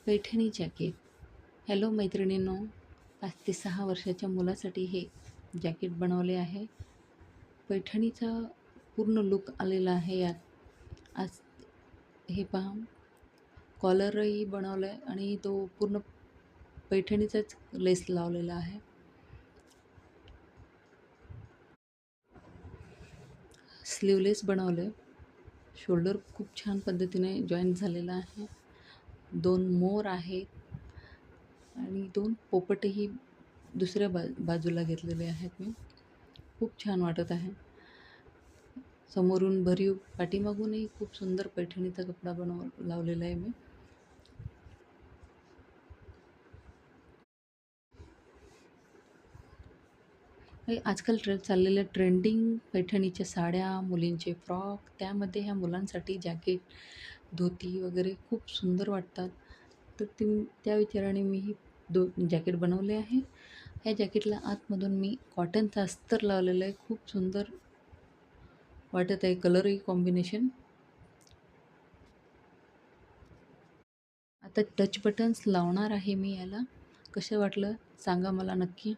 Paithani jacket. Hello मैत्रिणींनो, 5 ते 6 वर्षाच्या मुलासाठी हे जॅकेट बनवले आहे. पैठणीचा पूर्ण लूक आलेला आहे यात. आज हे पहा, कॉलरही बनवलं आहे आणि तो पूर्ण पैठणीचाच लेस लावलेला आहे. स्लीवलेस बनवलं आहे. शोल्डर खूप छान पद्धतीने जॉईंट झालेला आहे. 2 मोर आहेत आणि 2 पोपटही दुसऱ्या बाजूला घेतलेले आहेत मी. खूप छान वाटत आहे. समोरून भरीव, पाठीमागूनही खूप सुंदर पैठणीचा कपडा लावलेला आहे मी. हे आजकाल चाललेल्या ट्रेंडिंग पैठणीच्या साड्या, मुलींचे फ्रॉक, त्यामध्ये ह्या मुलांसाठी जॅकेट, धोती वगैरे खूप सुंदर वाटतात. तर त्या विचाराने मी ही जॅकेट बनवले आहे. ह्या जॅकेटला आतमधून मी कॉटनचा अस्तर लावलेला आहे. खूप सुंदर वाटत आहे कलरही कॉम्बिनेशन. आता टच बटन्स लावणार आहे मी याला. कसं वाटलं सांगा मला नक्की.